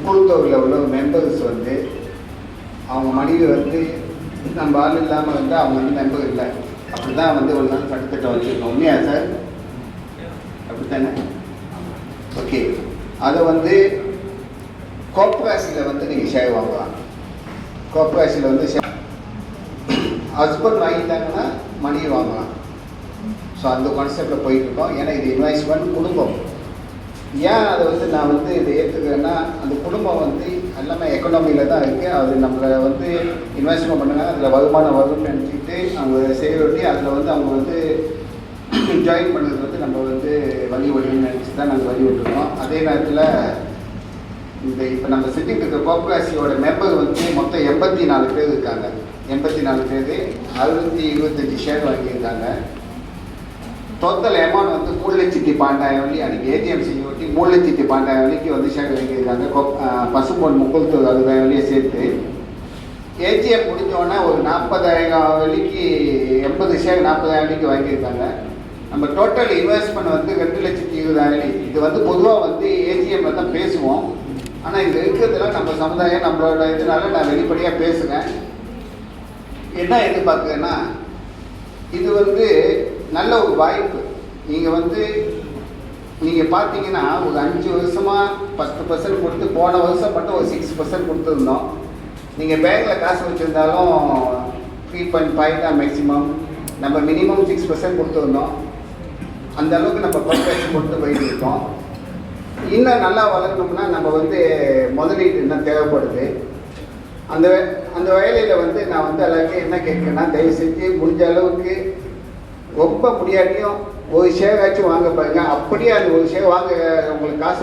முக்குழுத்தூரில் உள்ள மெம்பர்ஸ் வந்து அவங்க மனைவி வந்து நம்ம ஆள் இல்லாமல் வந்து அவங்க வந்து மெம்பர் இல்லை. அப்படி தான் வந்து ஒரு நாள் சட்டத்திட்டம் வச்சுருக்கோம். உண்மையா சார்? அப்படித்தானே? ஓகே. அதை வந்து கோப்ராசியில் வந்து நீங்கள் ஷேர் வாங்கலாம். கோப்ராசியில் வந்து ஹஸ்பண்ட் வாங்கிட்டாங்கன்னா மணியை வாங்கலாம். ஸோ அந்த கான்செப்டில் போயிட்டுருக்கோம். ஏன்னா இது இன்வெஸ்ட்மெண்ட் குடும்பம். ஏன் அதை வந்து நான் வந்து இதை ஏற்றுக்கிறேன்னா, அந்த குடும்பம் வந்து எல்லாமே எக்கனாமியில் தான் இருக்குது. அது நம்மளை வந்து இன்வெஸ்ட்மெண்ட் பண்ணுங்க, அதில் வருமானம் வரும்னு நினச்சிக்கிட்டு அவங்க செய்யறொட்டி அதில் வந்து அவங்க வந்து ஜாயின் பண்ணுறது வந்து நம்ம வந்து வழி விடணும்னு நினச்சி தான் நாங்கள் வழி விட்டுருக்கோம். அதே நேரத்தில் இந்த இப்போ நம்ம சிட்டிங் இருக்கிற கோப்ராசியோட மெம்பர் வந்து மொத்தம் 84 பேர் இருக்காங்க. 84 பேர் 625 ஷேர் வாங்கியிருக்காங்க. டோட்டல் அமௌண்ட் வந்து 3,12,000 வழி அன்றைக்கி ஏடிஎம் செய்ய ஒட்டி 3,12,000 வழிக்கு வந்து ஷேர் வாங்கியிருக்காங்க. பசும்பொன் முக்குழுத்தூர் 60,000 வழியை சேர்த்து ஏடிஎம் முடிஞ்சோன்னா ஒரு 40,000 வழிக்கு 80 ஷேர் 40,000 வழிக்கு வாங்கியிருக்காங்க. நம்ம டோட்டல் இன்வெஸ்ட்மெண்ட் வந்து 2,20,000. இது வந்து பொதுவாக வந்து ஏடிஎம்மில் தான் பேசுவோம். ஆனால் இது இருக்கிறதுல நம்ம சமுதாயம் நம்மளோட இதனால நான் வெளிப்படையாக பேசுகிறேன். என்ன எதிர்பார்க்குறேன்னா, இது வந்து நல்ல ஒரு வாய்ப்பு. நீங்கள் வந்து நீங்கள் பார்த்தீங்கன்னா ஒரு 5 வருஷமாக 10% கொடுத்து, போன வருஷம் மட்டும் ஒரு 6% கொடுத்துருந்தோம். நீங்கள் பேங்கில் காசு வச்சுருந்தாலும் 3.5 தான் மேக்ஸிமம். நம்ம மினிமம் 6% கொடுத்துருந்தோம். அந்த அளவுக்கு நம்ம பர்சன்டேஜ் கொடுத்து போயிட்டு இருக்கோம். இன்னும் நல்லா வளரணும்னா நம்ம வந்து முதலீடு இன்னும் தேவைப்படுது. அந்த வேலையில் வந்து நான் வந்து எல்லாருக்கும் என்ன கேட்குறேன்னா, தயவு செஞ்சு முடிஞ்ச அளவுக்கு ரொம்ப முடியாட்டியும் ஒரு ஷேர் ஆச்சும் வாங்க பாருங்க. அப்படியே அந்த ஒரு ஷேர் வாங்க உங்களுக்கு காசு